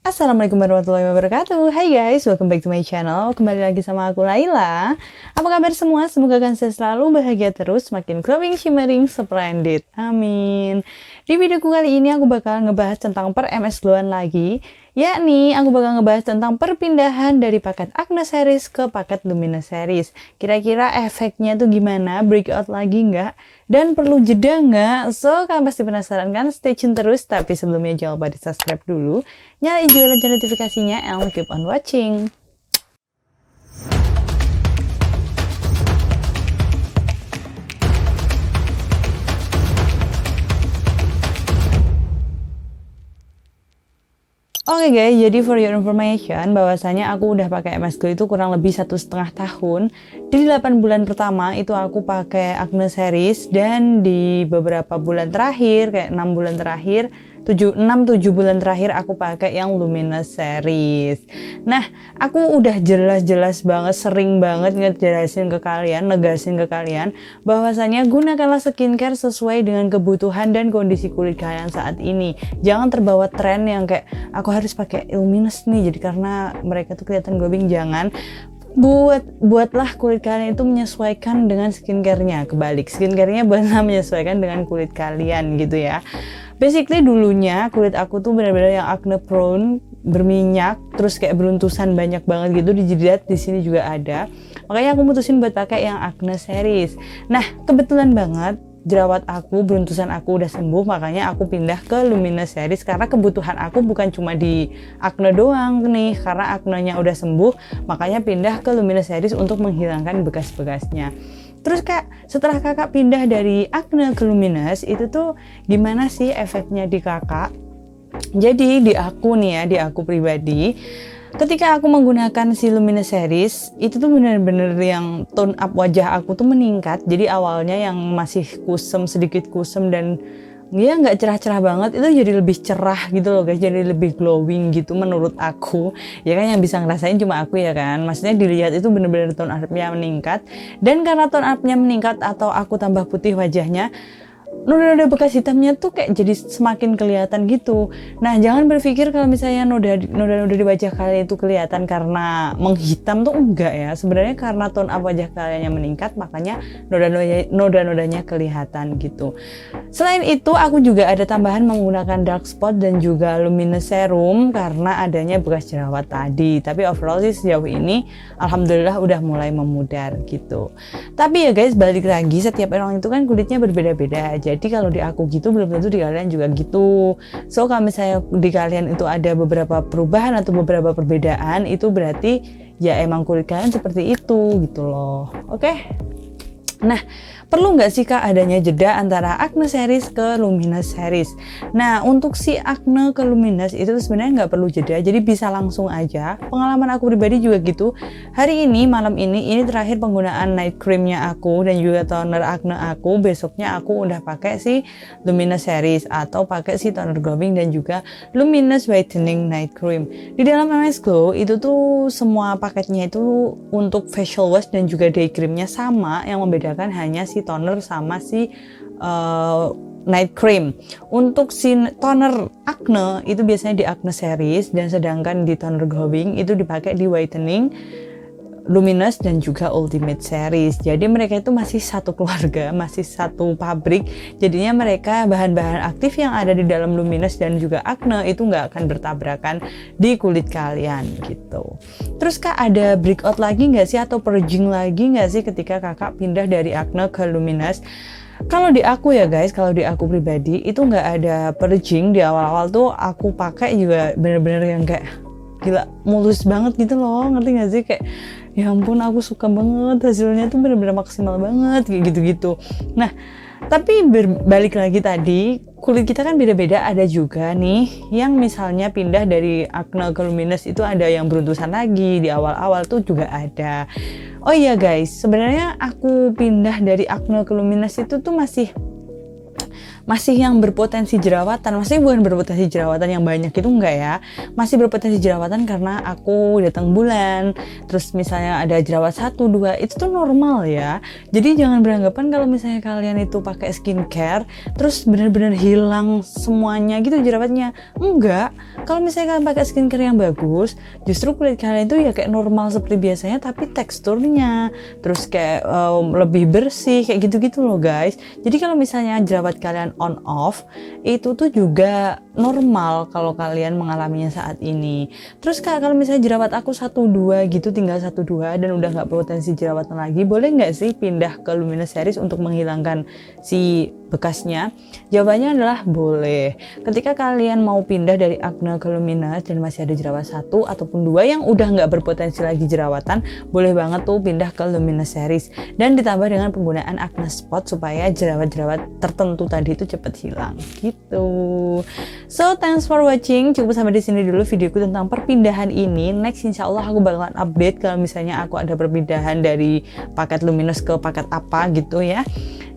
Assalamualaikum warahmatullahi wabarakatuh. Hai guys, welcome back to my channel. Kembali lagi sama aku Laila. Apa kabar semua? Semoga kalian selalu bahagia terus, makin glowing, shimmering, splendid. Amin. Di videoku kali ini aku bakal ngebahas tentang per MS Glow-an lagi. Yakni aku bakal ngebahas tentang perpindahan dari paket Acne Series ke paket Luminous Series. Kira-kira efeknya tuh gimana? Breakout lagi nggak? Dan perlu jeda nggak? So, kalian pasti penasaran kan? Stay tune terus. Tapi sebelumnya jangan lupa di subscribe dulu. Nyalain juga lonceng notifikasinya and keep on watching. Oke guys, jadi for your information, bahwasanya aku udah pakai MS Glow itu kurang lebih 1,5 tahun. Di 8 bulan pertama itu aku pakai Acne Series, dan di beberapa bulan terakhir, kayak 6 bulan terakhir, 6-7 bulan terakhir aku pakai yang Luminous Series. Nah, aku udah jelas-jelas banget, sering banget ngejelasin ke kalian, negasin ke kalian, bahwasanya gunakanlah skincare sesuai dengan kebutuhan dan kondisi kulit kalian saat ini. Jangan terbawa tren yang kayak aku harus pakai Luminous nih, jadi karena mereka tuh kelihatan glowing. Jangan. Buatlah kulit kalian itu menyesuaikan dengan skincare-nya. Kebalik, skincare-nya buatlah menyesuaikan dengan kulit kalian gitu ya. Basically dulunya kulit aku tuh benar-benar yang acne prone, berminyak, terus kayak beruntusan banyak banget gitu di jidat, di sini juga ada. Makanya aku mutusin buat pakai yang Acne Series. Nah, kebetulan banget jerawat aku, beruntusan aku udah sembuh, makanya aku pindah ke Luminous Series karena kebutuhan aku bukan cuma di acne doang nih. Karena acne-nya udah sembuh, makanya pindah ke Luminous Series untuk menghilangkan bekas-bekasnya. Terus kak, setelah kakak pindah dari acne ke Luminous, itu tuh gimana sih efeknya di kakak? Jadi di aku nih ya, di aku pribadi, ketika aku menggunakan si Luminous Series, itu tuh bener-bener yang tone up wajah aku tuh meningkat. Jadi awalnya yang masih kusem, sedikit kusem dan dia nggak cerah-cerah banget, itu jadi lebih cerah gitu loh guys, jadi lebih glowing gitu menurut aku. Ya kan yang bisa ngerasain cuma aku ya kan, maksudnya dilihat itu bener-bener tone up-nya meningkat. Dan karena tone up-nya meningkat atau aku tambah putih wajahnya, noda-noda bekas hitamnya tuh kayak jadi semakin kelihatan gitu. Nah, jangan berpikir kalau misalnya noda-noda di wajah kalian itu kelihatan karena menghitam, tuh enggak ya. Sebenarnya karena tone up wajah kalian yang meningkat, makanya noda-nodanya kelihatan gitu. Selain itu, aku juga ada tambahan menggunakan dark spot dan juga luminous serum karena adanya bekas jerawat tadi. Tapi overall sih sejauh ini alhamdulillah udah mulai memudar gitu. Tapi ya guys, balik lagi, setiap orang itu kan kulitnya berbeda-beda. Jadi kalau di aku gitu belum tentu di kalian juga gitu. So kalau misalnya di kalian itu ada beberapa perubahan atau beberapa perbedaan, itu berarti ya emang kulit kalian seperti itu gitu loh. Oke? Nah, perlu nggak sih kak adanya jeda antara Acne Series ke Luminous Series? Nah, untuk si Acne ke Luminous itu sebenarnya nggak perlu jeda, jadi bisa langsung aja. Pengalaman aku pribadi juga gitu. Hari ini, malam ini terakhir penggunaan night creamnya aku dan juga toner acne aku. Besoknya aku udah pakai si Luminous Series atau pakai si toner glowing dan juga Luminous Whitening Night Cream. Di dalam MS Glow itu tuh semua paketnya itu untuk facial wash dan juga day creamnya sama, yang membedakan hanya si toner sama si night cream. Untuk si toner acne itu biasanya di Acne Series, dan sedangkan di toner glowing itu dipakai di whitening, Luminous dan juga Ultimate Series. Jadi mereka itu masih satu keluarga, masih satu pabrik. Jadinya mereka bahan-bahan aktif yang ada di dalam Luminous dan juga Acne itu nggak akan bertabrakan di kulit kalian gitu. Terus kak, ada breakout lagi nggak sih atau purging lagi nggak sih ketika kakak pindah dari Acne ke Luminous? Kalau di aku ya guys, kalau di aku pribadi itu nggak ada purging. Di awal-awal tuh aku pakai juga bener-bener yang kayak gila mulus banget gitu loh, ngerti gak sih? Kayak ya ampun, aku suka banget, hasilnya tuh bener-bener maksimal banget kayak gitu-gitu. Nah, tapi berbalik lagi tadi, kulit kita kan beda-beda. Ada juga nih yang misalnya pindah dari acne ke luminous itu ada yang beruntusan lagi, di awal-awal tuh juga ada. Oh iya guys, sebenarnya aku pindah dari acne ke luminous itu tuh masih yang berpotensi jerawatan. Maksudnya bukan berpotensi jerawatan yang banyak itu enggak ya, masih berpotensi jerawatan karena aku datang bulan, terus misalnya ada jerawat 1-2, itu tuh normal ya. Jadi jangan beranggapan kalau misalnya kalian itu pakai skincare terus benar-benar hilang semuanya gitu jerawatnya. Enggak, kalau misalnya kalian pakai skincare yang bagus, justru kulit kalian itu ya kayak normal seperti biasanya, tapi teksturnya terus kayak lebih bersih kayak gitu-gitu loh guys. Jadi kalau misalnya jerawat kalian on off, itu tuh juga normal kalau kalian mengalaminya saat ini. Terus kak, kalau misalnya jerawat aku 1-2 gitu, tinggal 1-2 dan udah nggak potensi jerawatan lagi, boleh nggak sih pindah ke Luminous Series untuk menghilangkan si bekasnya? Jawabannya adalah boleh. Ketika kalian mau pindah dari acne ke Luminous dan masih ada jerawat 1 ataupun 2 yang udah nggak berpotensi lagi jerawatan, boleh banget tuh pindah ke Luminous Series dan ditambah dengan penggunaan acne spot supaya jerawat-jerawat tertentu tadi itu cepet hilang gitu. So thanks for watching, cukup sampai di sini dulu videoku tentang perpindahan ini. Next insya Allah aku bakalan update kalau misalnya aku ada perpindahan dari paket Luminous ke paket apa gitu ya.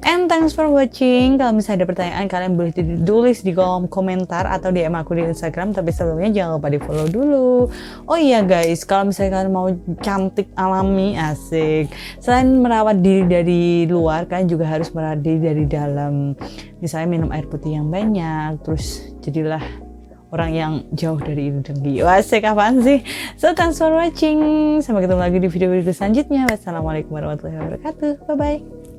And thanks for watching. Kalau misalnya ada pertanyaan, kalian boleh tulis di kolom komentar atau DM aku di Instagram. Tapi sebelumnya jangan lupa di follow dulu. Oh iya guys, kalau misalnya kalian mau cantik alami, asik, selain merawat diri dari luar, kalian juga harus merawat diri dari dalam. Misalnya minum air putih yang banyak, terus jadilah orang yang jauh dari iri dengki. Asik apaan sih? So thanks for watching. Sampai ketemu lagi di video-video selanjutnya. Wassalamualaikum warahmatullahi wabarakatuh. Bye bye.